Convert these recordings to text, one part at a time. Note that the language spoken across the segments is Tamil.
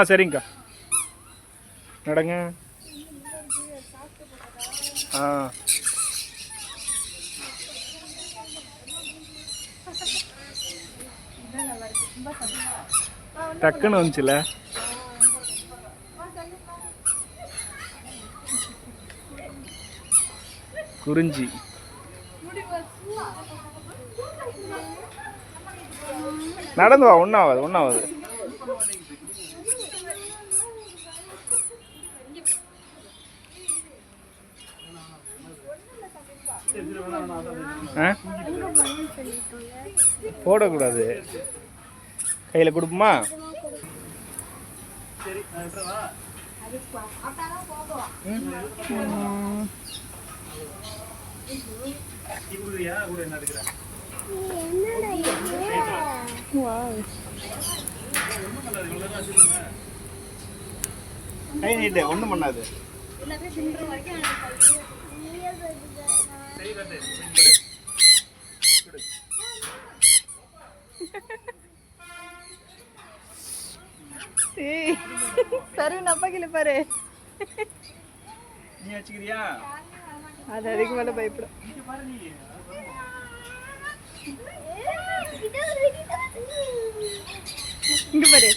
சரிங்கக்கா நடங்க. டக்குன்னு வந்துச்சுல. குறிஞ்சி நடந்து வா. ஒன்னாவது போடக்கூடாது. கையில் கொடுப்போமா? கை நீட்டு, ஒன்றும் பண்ணாது. சரி அப்பா கிளி பாரு. நீ வச்சுக்கிறியா? அது அதுக்கு மேல பயப்படும். இங்க பாரு.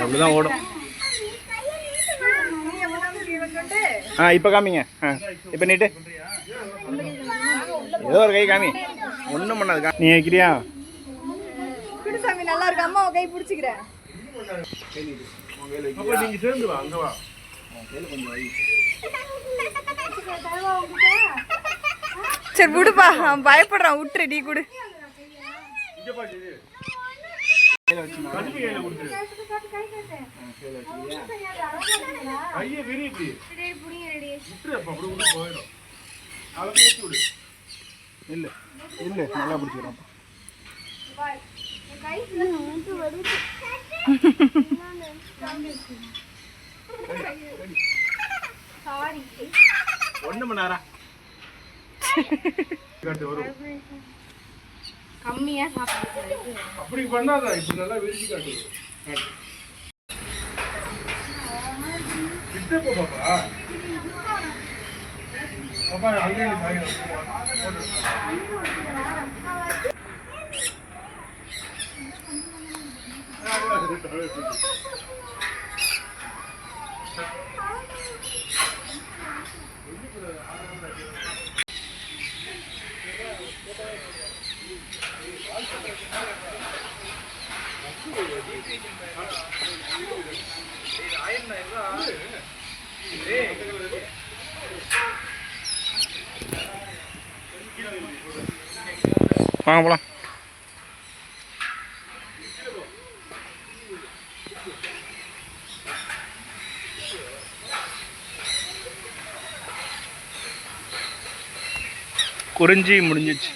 அப்படிதான் ஓடும். இப்போ காமிங்க. இப்போ நீட்டு ஏதோ ஒரு கை காமி. ஒன்றும் பண்ணாது. நீ வைக்கிறியா? சாமி நல்லா இருக்கு. அம்மா கை பிடிச்சிக்கிறேன். நீங்க சேர்ந்து வா. அங்க வா. சரி விடுப்பா. பயப்படுறான். விட்டுரு. நீ கொடு. இல்ல இல்ல நல்லா பிடிச்சிக்கிறோம். ஒண்ணு மணி நேரம் கம்மியா சாப்பிட்டு அப்படி பண்ணாதா? இப்ப நல்லா விரிச்சு காட்டு. கிட்ட போ பாப்பா. பாப்பா அங்கே பாய். வாங்க போலாம். குறிஞ்சி முடிஞ்சிச்சு.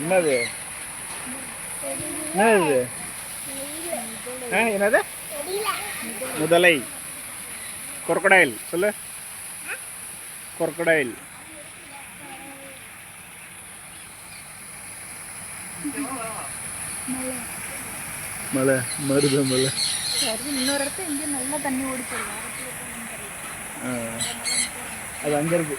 என்னது என்னது என்னது? முதலை. crocodile சொல்லு. crocodile. மலை. மருத மலை. இன்னொரு இடத்துல இங்கே நல்லா தண்ணி ஓடிச்சு. அது அங்க இருக்கு.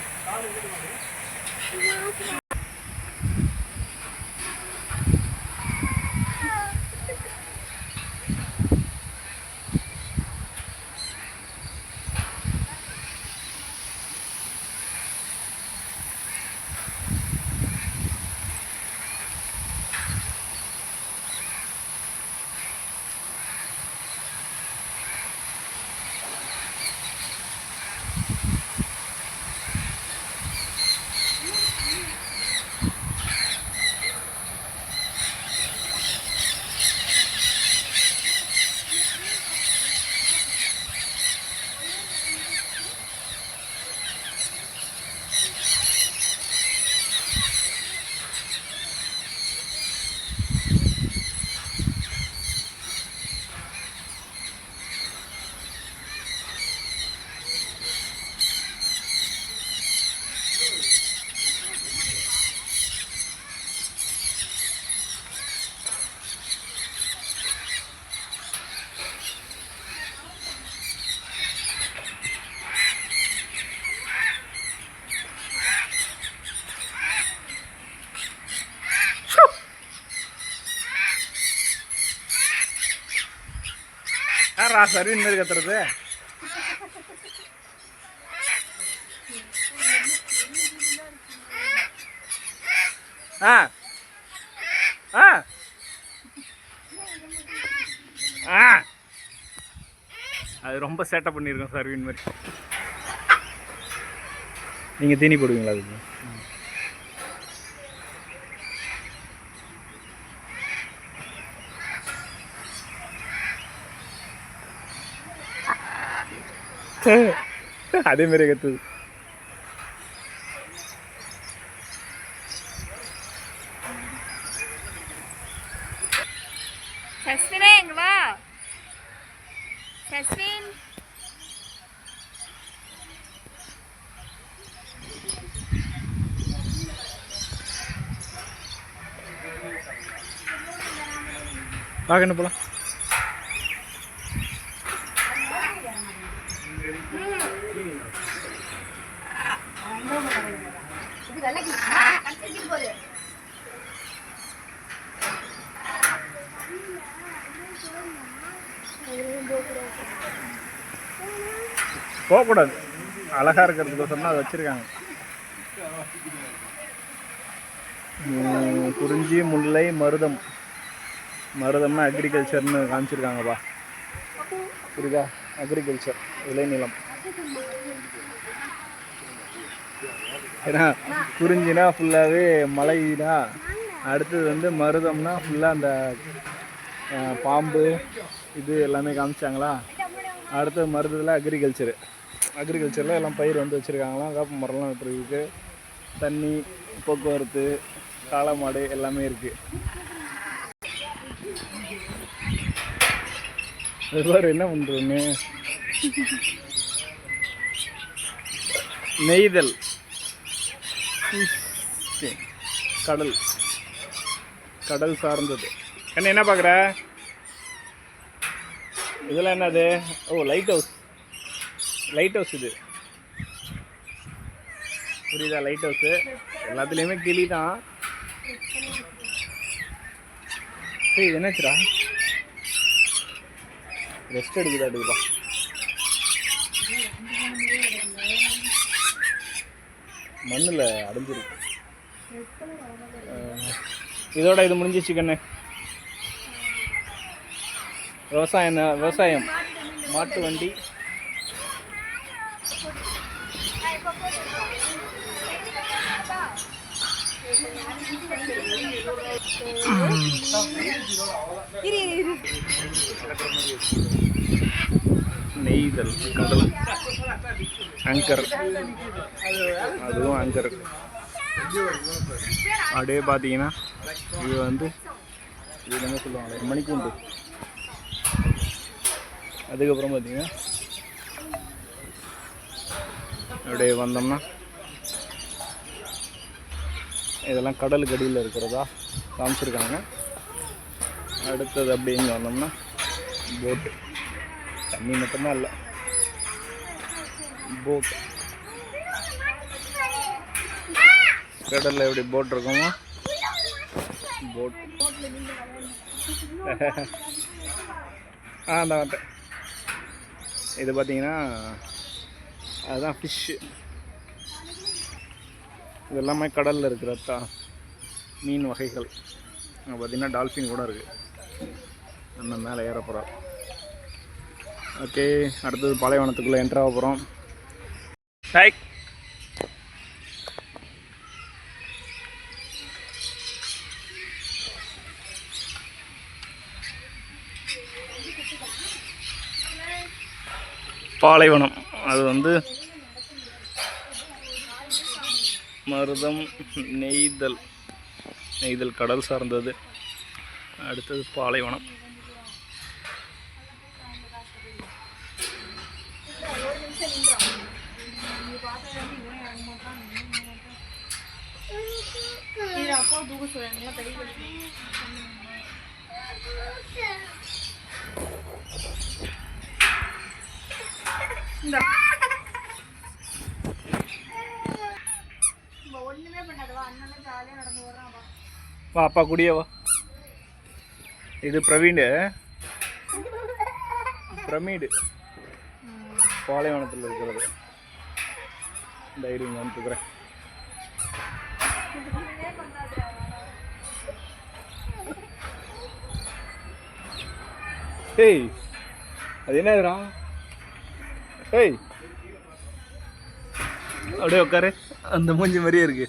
என்னடா சர்வீன் மாதிரி கத்துறது? ஆ ஆ ஆ அது ரொம்ப சேட்டை பண்ணியிருக்கோம் சர்வீன் மாதிரி. நீங்கள் தீனி போடுவீங்களா அதுக்கு? அதே மாதிரி கத்துது. சஸ்வினே இங்க வா. சஸ்வின் பார்க்க என்ன போலாம்? போகக்கூடாது, அழகா இருக்கிறதுக்கோசரம் அதை வச்சிருக்காங்க. குறிஞ்சி, முல்லை, மருதம். மருதம்னா அக்ரிகல்ச்சர்னு காமிச்சிருக்காங்கப்பா. புரியுதா? அக்ரிகல்ச்சர், விளைநிலம். ஏன்னா குறிஞ்சினா ஃபுல்லாகவே மலைனா, அடுத்தது வந்து மருதம்னா ஃபுல்லாக அந்த பாம்பு இது எல்லாமே காமிச்சாங்களா. அடுத்தது மருதத்தில் அக்ரிகல்ச்சரில் எல்லாம் பயிர் வந்து வச்சுருக்காங்களாம். வேப்ப மரம்லாம் நட்டுருக்கு, தண்ணி, போக்குவரத்து, காளை மாடு எல்லாமே இருக்குது. அது என்ன பண்ணுறோன்னு நெய்தல், கடல் சார்ந்தது. என்ன பார்க்குற? இதெல்லாம் என்னது? ஓ, லைட் ஹவுஸ் இது. புரியுதா? லைட் ஹவுஸு எல்லாத்துலேயுமே கிளி தான். இது என்னாச்சுடா? ரெஸ்ட் எடுக்குதா? மண்ணில் அடைஞ்சிருக்கு. இதோட இது முடிஞ்சிச்சு கண்ணு. விவசாயம், மாட்டு வண்டி. நெய்தல், கடல், ஆங்கர், அதுவும் ஆங்கர். அப்படியே பார்த்தீங்கன்னா இது வந்து இது என்ன சொல்லுவாங்க, மணிக்கூண்டு. அதுக்கப்புறம் பார்த்தீங்கன்னா அப்படியே வந்தோம்னா இதெல்லாம் கடலுக்கு அடியில் இருக்கிறதா காமிச்சிருக்காங்க. அடுத்தது அப்படி இங்கே வந்தோம்னா போட்டு, தண்ணி மட்டும்தான் இல்லை, போட். கடலில் எப்படி போட் இருக்குமோ போட். அந்த வந்துட்டேன். இது பார்த்தீங்கன்னா அதுதான் ஃபிஷ்ஷு. இது எல்லாமே கடலில் இருக்கிறதா மீன் வகைகள். அங்கே பார்த்தீங்கன்னா டால்ஃபின் கூட இருக்குது. நம்ம மேலே ஏற போகிறோம். ஓகே, அடுத்தது பாலைவனத்துக்குள்ளே என்ட்ரு ஆக போகிறோம். டைக் பாலைவனம். அது வந்து மருதம், நெய்தல் கடல் சார்ந்தது. அடுத்தது பாலைவனம். வா அப்பா கூடிய வா. இது பிரவீன். பிரமிடு பாலைவனத்தில் இருக்கிறது. இந்த ஐடி இங்கே வந்துக்கிறேன். ஏய் அது என்னதுடா? ஏய் அப்படியே உட்காரு. அந்த மூஞ்சி மாதிரியே இருக்கு.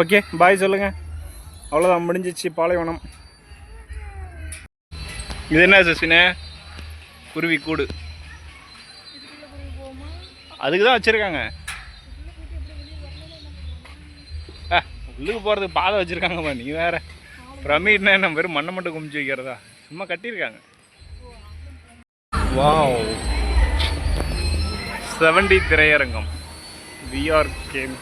ஓகே பாய் சொல்லுங்க. அவ்வளோதான், முடிஞ்சிச்சு பாலைவனம். இது என்ன சசினே? குருவி கூடு. அதுக்கு தான் வச்சுருக்காங்க. உள்ளுக்கு போகிறதுக்கு பாதை வச்சுருக்காங்கம்மா. நீ வேறு பிரமிட்னா என்ன வெறும் மண்ணை மட்டும் குமிச்சு வைக்கிறதா? சும்மா கட்டியிருக்காங்க. வாவ் 70 திரையரங்கம். VR game.